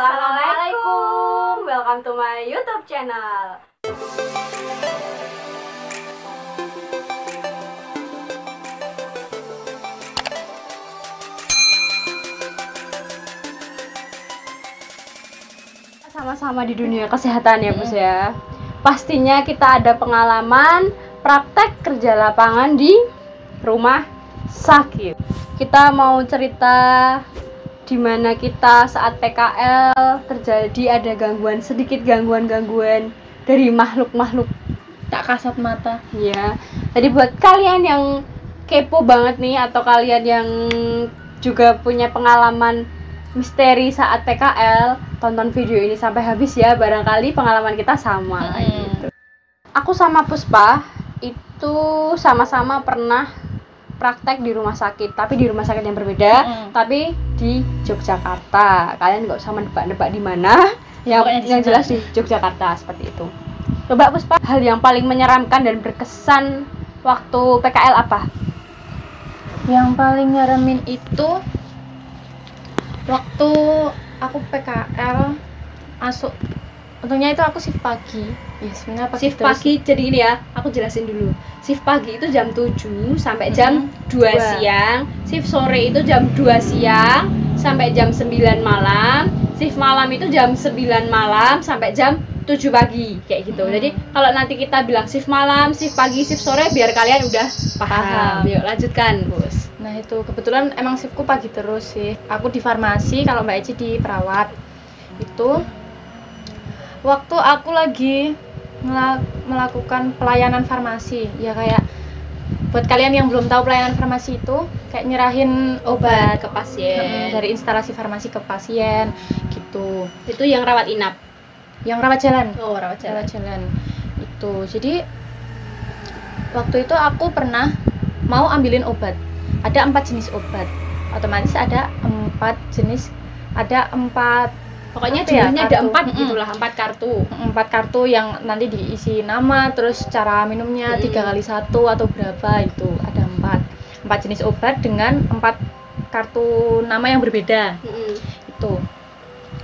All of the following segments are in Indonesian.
Assalamualaikum, welcome to my YouTube channel. Sama-sama di dunia kesehatan ya Bos ya. Pastinya kita ada pengalaman praktek kerja lapangan di rumah sakit. Kita mau cerita di mana kita saat PKL terjadi ada sedikit gangguan dari makhluk-makhluk tak kasat mata. Ya. Jadi buat kalian yang kepo banget nih atau kalian yang juga punya pengalaman misteri saat PKL, tonton video ini sampai habis ya, barangkali pengalaman kita sama gitu. Aku sama Puspa itu sama-sama pernah praktek di rumah sakit, tapi di rumah sakit yang berbeda, tapi di Yogyakarta. Kalian nggak usah menebak-nebak di mana, yang jelas di Yogyakarta seperti itu. Coba Puspa, hal yang paling menyeramkan dan berkesan waktu PKL apa? Yang paling nyeremin itu waktu aku PKL masuk. Untungnya itu aku shift pagi. Ya sebenarnya Shift pagi jadi ini ya, aku jelasin dulu. Shift pagi itu jam 7 sampai jam 2 siang. Shift sore itu jam 2 siang sampai jam 9 malam. Shift malam itu jam 9 malam sampai jam 7 pagi kayak gitu. Jadi kalau nanti kita bilang shift malam, shift pagi, shift sore biar kalian udah paham. Yuk lanjutkan, Bos. Nah itu kebetulan emang shiftku pagi terus sih. Aku di farmasi, kalau Mbak Eci di perawat. Itu waktu aku lagi melakukan pelayanan farmasi, ya kayak buat kalian yang belum tahu pelayanan farmasi itu kayak nyerahin obat ke pasien dari instalasi farmasi ke pasien gitu. Itu yang rawat inap, yang rawat jalan. Oh, rawat jalan Itu jadi waktu itu aku pernah mau ambilin obat. Ada 4 jenis obat, otomatis ada 4 jenis, ada 4, pokoknya jumlahnya ada 4 gitulah, 4 kartu. 4 kartu yang nanti diisi nama, terus cara minumnya 3x1 atau berapa, itu ada 4 jenis obat dengan 4 kartu nama yang berbeda. Itu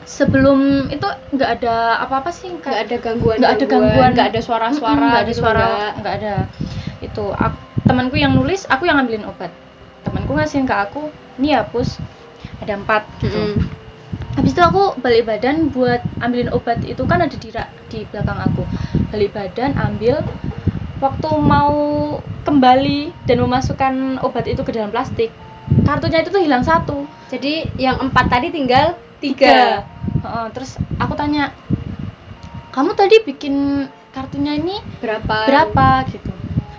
sebelum itu nggak ada apa-apa sih, nggak ada gangguan, nggak ada suara-suara, nggak ada. Itu temanku yang nulis, aku yang ngambilin obat. Temanku ngasihin ke aku, "Nih ya Pus, ada 4 gitu." Habis itu aku balik badan buat ambilin obat, itu kan ada di belakang aku. Balik badan ambil, waktu mau kembali dan memasukkan obat itu ke dalam plastik, kartunya itu tuh hilang 1. Jadi yang 4 tadi tinggal 3. Terus aku tanya, "Kamu tadi bikin kartunya ini berapa?" gitu.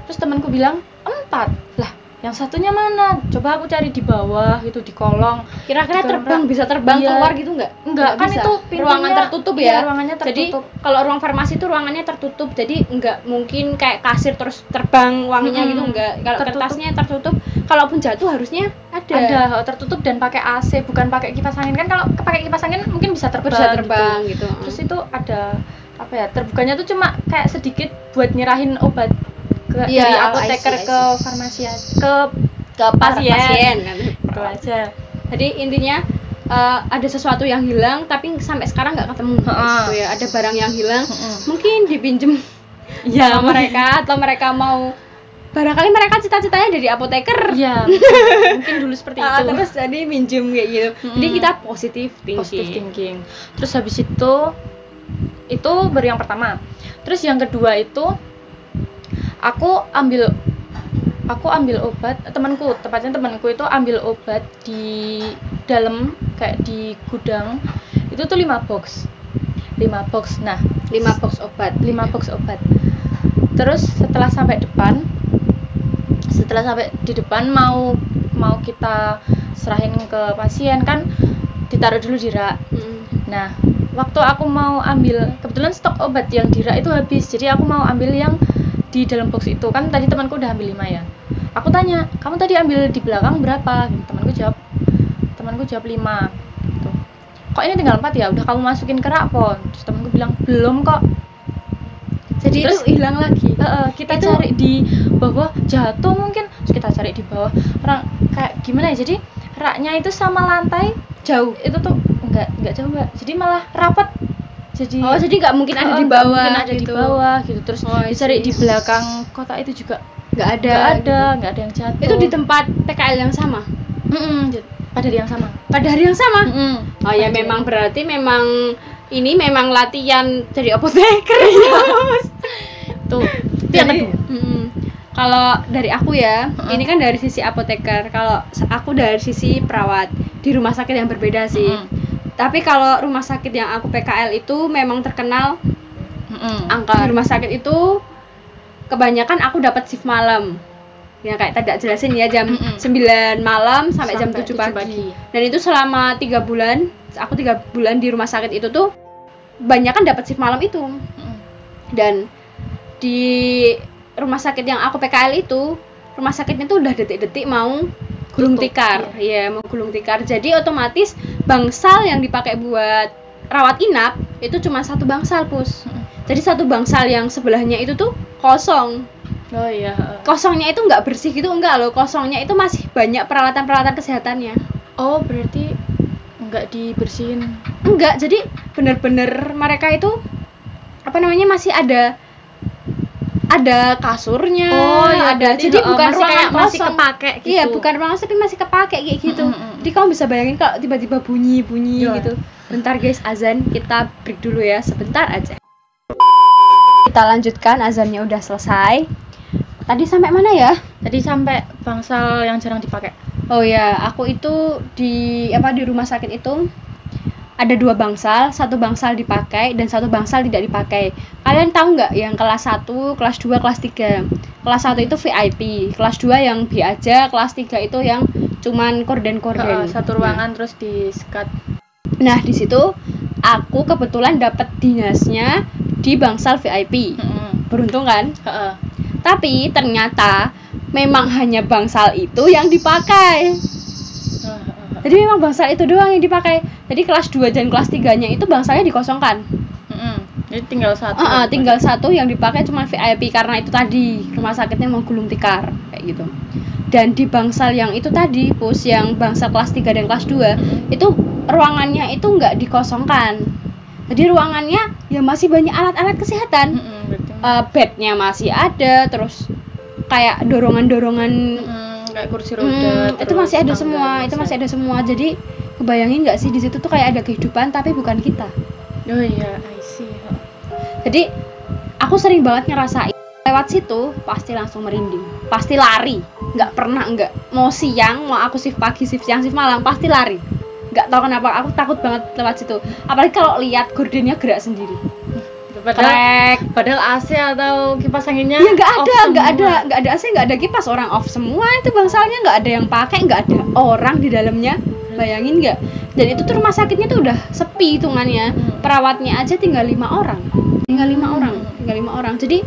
Terus temanku bilang 4. Lah, yang satunya mana? Coba aku cari di bawah gitu, di kolong. Kira-kira bisa terbang keluar gitu nggak? Enggak, kan bisa. Itu pintunya ruangan tertutup ya. Ruangannya tertutup. Jadi kalau ruang farmasi itu ruangannya tertutup, jadi nggak mungkin kayak kasir terus terbang wanginya gitu, enggak. Kalau kertasnya tertutup, kalaupun jatuh harusnya ada tertutup dan pakai AC, bukan pakai kipas angin. Kan kalau pakai kipas angin mungkin bisa terbang gitu. Terus itu ada apa ya? Terbukanya tuh cuma kayak sedikit buat nyerahin obat dari apoteker ke farmasi, ke pasien kan. Itu aja. Jadi intinya ada sesuatu yang hilang tapi sampai sekarang nggak ketemu gitu ya. Ada barang yang hilang, mungkin dipinjem sama mereka, atau mereka mau, barangkali mereka cita-citanya dari apoteker ya. Mungkin dulu seperti itu, terus jadi minjem kayak gitu. Jadi kita positive thinking. Terus habis itu baru yang pertama. Terus yang kedua itu aku ambil obat, tepatnya temanku itu ambil obat di dalam kayak di gudang. Itu tuh 5 box. Nah, 5 box obat. Terus setelah sampai di depan mau kita serahin ke pasien kan, ditaruh dulu di rak. Nah, waktu aku mau ambil, kebetulan stok obat yang di rak itu habis. Jadi aku mau ambil yang di dalam box itu. Kan tadi temanku udah ambil 5 ya. Aku tanya, "Kamu tadi ambil di belakang berapa?" Temanku jawab 5 gitu. "Kok ini tinggal 4 ya? Udah kamu masukin ke rak, Pon?" Terus temanku bilang, "Belum kok." Jadi terus itu hilang lagi. Kita cari di bawah, jatuh mungkin. Terus kita cari di bawah. Orang kayak gimana ya? Jadi raknya itu sama lantai Jauh. Itu tuh enggak jauh Mbak. Jadi malah rapat. Jadi nggak mungkin ada di bawah. Mungkin ada gitu. di bawah gitu. Terus dicari di belakang kota itu juga nggak ada yang jatuh. Itu di tempat PKL yang sama. Pada hari yang sama. Oh ya memang berarti ini memang latihan jadi apoteker ya. Tuh. Jadi kalau dari aku ya, ini kan dari sisi apoteker. Kalau aku dari sisi perawat di rumah sakit yang berbeda sih. Tapi kalau rumah sakit yang aku PKL itu memang terkenal angka di rumah sakit itu kebanyakan aku dapat shift malam. Ya kayak tadi jelasin ya, jam 9 malam sampai jam 7 pagi. Dan itu selama 3 bulan, aku 3 bulan di rumah sakit itu tuh banyak kan dapat shift malam itu. Dan di rumah sakit yang aku PKL itu, rumah sakitnya tuh udah detik-detik mau gulung tikar. Iya, mau gulung tikar. Jadi otomatis bangsal yang dipakai buat rawat inap itu cuma satu bangsal, Pus. Jadi satu bangsal yang sebelahnya itu tuh kosong. Oh iya. Kosongnya itu nggak bersih gitu, enggak loh. Kosongnya itu masih banyak peralatan-peralatan kesehatannya. Oh, berarti nggak dibersihin? Enggak, jadi bener-bener mereka itu masih ada kasurnya. Oh iya, ada. Jadi bukan ruangan kayak kosong. Masih kepake gitu. Iya, bukan ruangan tapi masih kepake kayak gitu. Jadi kamu bisa bayangin kalau tiba-tiba bunyi gitu. Bentar guys, azan, kita break dulu ya, sebentar aja. Kita lanjutkan, azannya udah selesai. Tadi sampai mana ya? Tadi sampai bangsal yang jarang dipakai. Oh ya, aku itu di rumah sakit itu ada 2 bangsal, 1 bangsal dipakai dan 1 bangsal tidak dipakai. Kalian tahu nggak yang kelas 1, kelas 2, kelas 3? Kelas 1 itu VIP, kelas 2 yang B aja, kelas 3 itu yang cuman korden-korden. Satu ruangan terus di-sekat. Nah, di situ aku kebetulan dapat dinasnya di bangsal VIP. Beruntung kan? Tapi ternyata memang hanya bangsal itu yang dipakai. Jadi memang bangsal itu doang yang dipakai. Jadi kelas 2 dan kelas 3-nya itu bangsalnya dikosongkan. Jadi tinggal satu. Tinggal satu yang dipakai cuma VIP karena itu tadi rumah sakitnya mau gulung tikar kayak gitu. Dan di bangsal yang itu tadi, Pus, yang bangsal kelas 3 dan kelas 2, itu ruangannya itu nggak dikosongkan. Jadi ruangannya ya masih banyak alat-alat kesehatan. Bednya masih ada, terus kayak dorongan-dorongan kayak kursi roda. Itu masih ada semua, Jadi kebayangin nggak sih di situ tuh kayak ada kehidupan tapi bukan kita. Oh iya, I see. Jadi aku sering banget ngerasain lewat situ pasti langsung merinding, pasti lari, nggak pernah enggak. Mau siang, mau aku shift pagi, shift siang, shift malam pasti lari. Nggak tahu kenapa, aku takut banget lewat situ. Apalagi kalau lihat gordennya gerak sendiri. Padahal AC atau kipas anginnya ya nggak ada AC, nggak ada kipas, orang off semua itu bangsalnya, nggak ada yang pakai, nggak ada orang di dalamnya. Bayangin nggak? Dan itu tuh rumah sakitnya tuh udah sepi hitungannya. Perawatnya aja tinggal 5 orang. Tinggal 5 orang. Jadi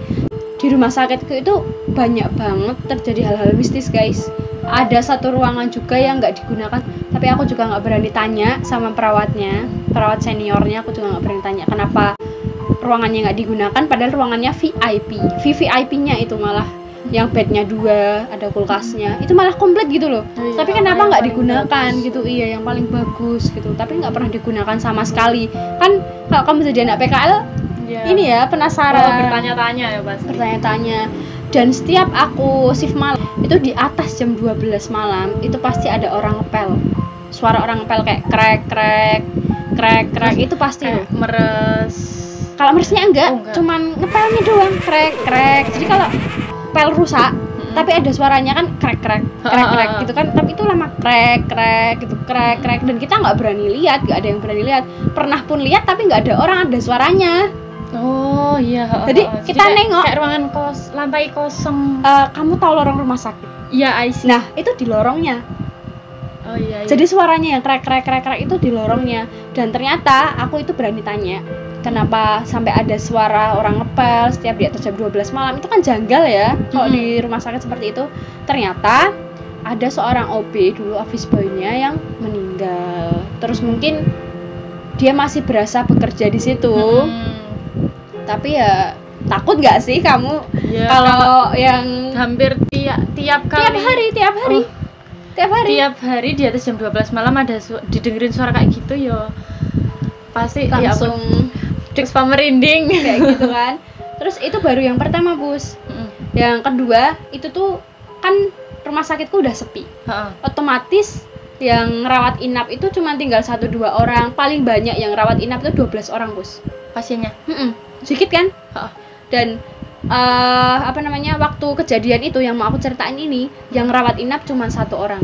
di rumah sakitku itu banyak banget terjadi hal-hal mistis, guys. Ada satu ruangan juga yang nggak digunakan, tapi aku juga nggak berani tanya sama perawatnya, perawat seniornya. Aku juga nggak berani tanya kenapa ruangannya nggak digunakan, padahal ruangannya VIP. VVIP-nya itu malah yang bednya 2, ada kulkasnya, itu malah komplit gitu loh. Tapi kenapa nggak digunakan gitu? Iya, yang paling bagus gitu, tapi nggak pernah digunakan sama sekali. Kan kalau kamu jadi anak PKL, ini ya penasaran, bertanya-tanya ya pasti. Bertanya-tanya. Dan setiap aku shift malam itu di atas jam 12 malam itu pasti ada orang ngepel. Suara orang ngepel kayak krek itu pasti loh. Meres. Kalau meresnya enggak, cuman ngepelnya doang, krek. Jadi kalau pel rusak, tapi ada suaranya kan krek gitu kan. Tapi itu lama krek gitu, krek. Dan kita nggak berani lihat, nggak ada yang berani lihat. Pernah pun lihat tapi nggak ada orang, ada suaranya. Oh iya. Jadi kita nengok kayak ruangan lantai kosong. Kamu tahu lorong rumah sakit? Iya, I see. Nah itu di lorongnya. Oh iya. Jadi suaranya yang krek itu di lorongnya. Dan ternyata aku itu berani tanya, kenapa sampai ada suara orang ngepel setiap di atas jam 12 malam. Itu kan janggal ya kalau di rumah sakit seperti itu. Ternyata ada seorang OB dulu, office boy-nya, yang meninggal. Terus mungkin dia masih berasa bekerja di situ. Tapi ya takut nggak sih kamu kalau yang hampir tiap kali? Tiap hari. tiap hari di atas jam 12 malam ada didengerin suara kayak gitu ya pasti langsung Dexpa merinding kayak gitu kan. Terus itu baru yang pertama, Bus. Yang kedua itu tuh kan rumah sakitku udah sepi. Otomatis yang rawat inap itu cuma tinggal 1-2 orang. Paling banyak yang rawat inap itu 12 orang, Bus. Pasiennya. Sedikit kan? Dan waktu kejadian itu yang mau aku ceritain ini, yang rawat inap cuma 1 orang.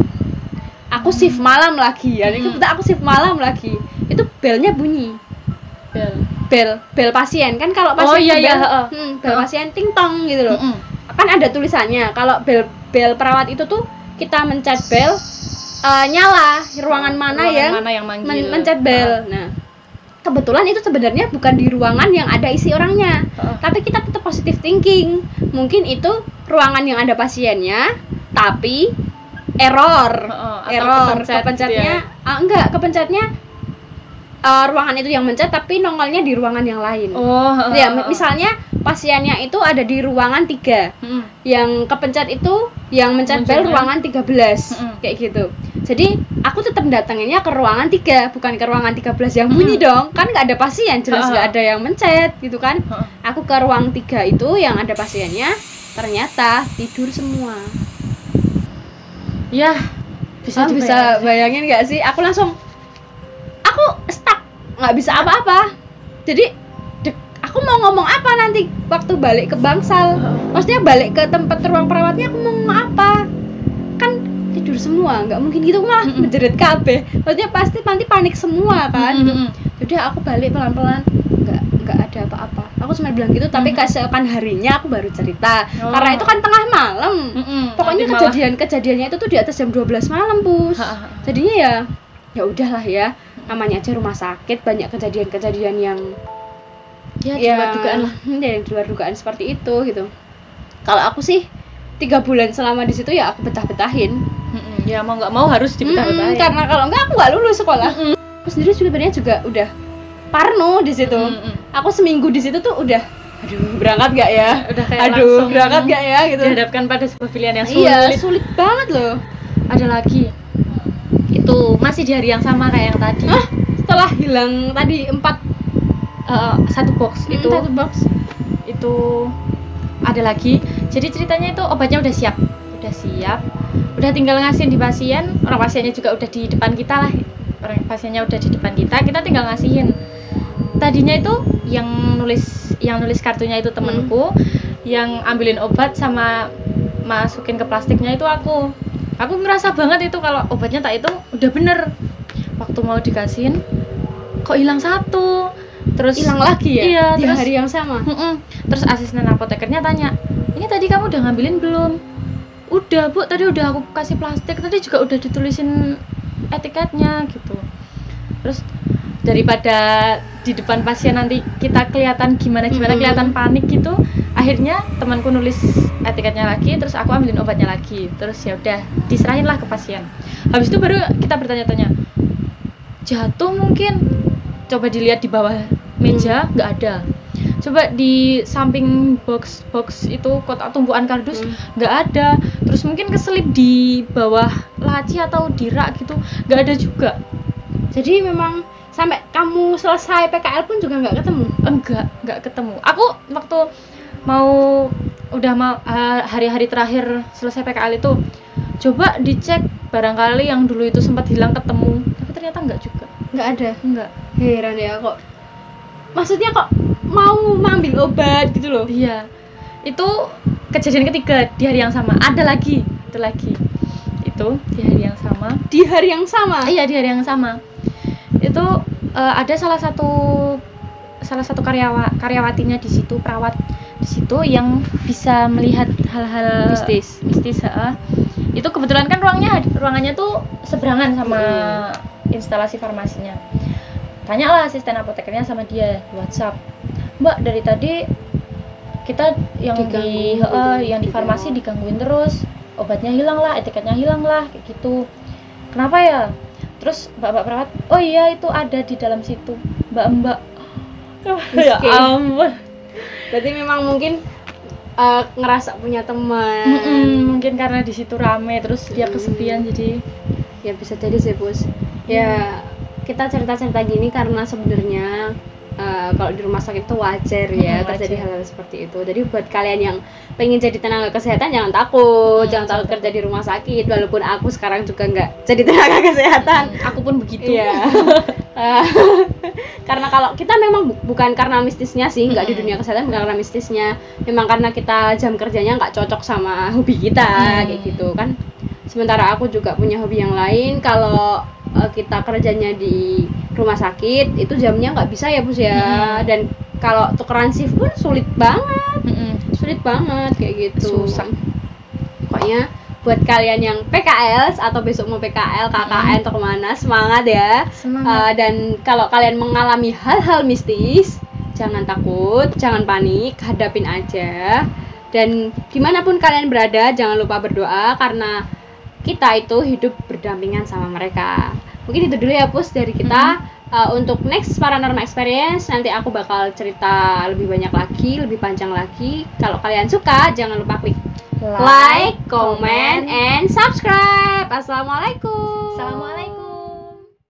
Aku shift malam lagi ya. Aku shift malam lagi. Itu belnya bunyi. Bel pasien kan, kalau pasien bel pasien ting tong gitu loh. Kan ada tulisannya kalau bel perawat itu tuh kita mencet bel nyala ruangan mana yang mencet bel. Nah, kebetulan itu sebenarnya bukan di ruangan yang ada isi orangnya, tapi kita tetap positive thinking. Mungkin itu ruangan yang ada pasiennya, tapi error kepencetnya kepencetnya ruangan itu yang mencet tapi nongolnya di ruangan yang lain. Misalnya pasiennya itu ada di ruangan 3. Yang kepencet itu yang mencet bel ruangan 13. Kayak gitu. Jadi aku tetap datanginnya ke ruangan 3, bukan ke ruangan 13 yang bunyi dong. Kan nggak ada pasien, jelas nggak ada yang mencet gitu kan. Aku ke ruang 3 itu yang ada pasiennya, ternyata tidur semua. Ya, bisa bayangin nggak sih? Aku stuck, nggak bisa apa-apa. Jadi aku mau ngomong apa nanti waktu balik ke bangsal? Maksudnya balik ke tempat ruang perawatnya, aku mau ngomong apa? Kan tidur semua, nggak mungkin gitu mah menjerit kabeh. Maksudnya pasti nanti panik semua kan. Jadi aku balik pelan-pelan, nggak ada apa-apa. Aku cuma bilang gitu, tapi keesokan harinya aku baru cerita. Karena itu kan tengah malam. Pokoknya kejadiannya itu tuh di atas jam 12 malam, Bus. Jadinya ya udahlah ya. Namanya aja rumah sakit, banyak kejadian-kejadian yang di luar dugaan lah. Yang di luar dugaan seperti itu gitu. Kalau aku sih 3 bulan selama di situ ya aku betah-betahin. Ya mau nggak mau harus dibetah-betahin. Karena kalau enggak aku nggak lulus sekolah. Aku sendiri sebenarnya juga udah parno di situ. Aku seminggu di situ tuh udah berangkat gak ya? Udah kayak berangkat gak ya gitu. Dihadapkan pada sebuah pilihan yang sulit. Iya, sulit banget loh. Ada lagi. Itu masih di hari yang sama kayak yang tadi. Setelah hilang tadi 1 box itu. 1 box. Itu ada lagi. Jadi ceritanya itu obatnya udah siap. Udah tinggal ngasihin di pasien. Orang pasiennya juga udah di depan kita lah. Orang pasiennya udah di depan kita tinggal ngasihin. Tadinya itu yang nulis kartunya itu temanku, yang ambilin obat sama masukin ke plastiknya itu aku ngerasa banget itu kalau obatnya tak itu udah bener. Waktu mau dikasihin kok hilang 1, terus hilang lagi ya? Iya, di terus hari yang sama. Terus asisten apotekernya tanya, ini tadi kamu udah ngambilin belum? Udah, Bu, tadi udah aku kasih plastik, tadi juga udah ditulisin etiketnya gitu. Terus daripada di depan pasien nanti kita kelihatan gimana kelihatan panik gitu, akhirnya temanku nulis etiketnya lagi, terus aku ambilin obatnya lagi, terus ya udah diserahin lah ke pasien. Habis itu baru kita bertanya-tanya, jatuh mungkin, coba dilihat di bawah meja nggak ada, coba di samping box itu kotak tumpuan kardus nggak ada, terus mungkin keselip di bawah laci atau di rak gitu nggak ada juga. Jadi memang sampai kamu selesai PKL pun juga nggak ketemu? Nggak ketemu. Aku waktu hari-hari terakhir selesai PKL itu coba dicek barangkali yang dulu itu sempat hilang ketemu, tapi ternyata nggak juga. Nggak ada? Nggak. Heran ya kok. Maksudnya kok mau ngambil obat gitu loh? Iya. Itu kejadian ketiga di hari yang sama. Ada lagi, itu lagi. Itu di hari yang sama. Di hari yang sama? Iya, di hari yang sama. Itu ada salah satu karyawatinya di situ, perawat di situ yang bisa melihat hal-hal mistis. Itu kebetulan kan ruangannya tuh seberangan sama instalasi farmasinya. Tanyalah asisten apotekernya sama dia di WhatsApp, Mbak, dari tadi kita yang di farmasi digangguin terus, obatnya hilang lah, etiketnya hilang lah, kayak gitu. Kenapa ya? Terus mbak perawat, oh iya itu ada di dalam situ, mbak. Ya ampun. Berarti memang mungkin ngerasa punya teman. Mungkin karena di situ rame terus dia kesepian jadi ya bisa jadi sih Pus. Ya kita cerita-cerita gini karena sebenarnya kalau di rumah sakit itu wajar ya terjadi hal-hal seperti itu. Jadi buat kalian yang pengen jadi tenaga kesehatan jangan takut, jangan takut kerja di rumah sakit. Walaupun aku sekarang juga nggak jadi tenaga kesehatan, aku pun begitu. Ya. Karena kalau kita memang bukan karena mistisnya sih, nggak di dunia kesehatan bukan karena mistisnya, memang karena kita jam kerjanya nggak cocok sama hobi kita kayak gitu kan. Sementara aku juga punya hobi yang lain. Kalau kita kerjanya di rumah sakit itu jamnya nggak bisa ya Bus ya, dan kalau tukeran shift pun sulit banget kayak gitu, susah. Pokoknya buat kalian yang PKL atau besok mau PKL, KKN atau kemana, semangat ya. Dan kalau kalian mengalami hal-hal mistis, jangan takut, jangan panik, hadapin aja. Dan dimanapun kalian berada, jangan lupa berdoa karena kita itu hidup berdampingan sama mereka. Mungkin itu dulu ya Pus dari kita. Untuk next paranormal experience nanti aku bakal cerita lebih banyak lagi, lebih panjang lagi. Kalau kalian suka jangan lupa klik like, comment, and subscribe. Assalamualaikum.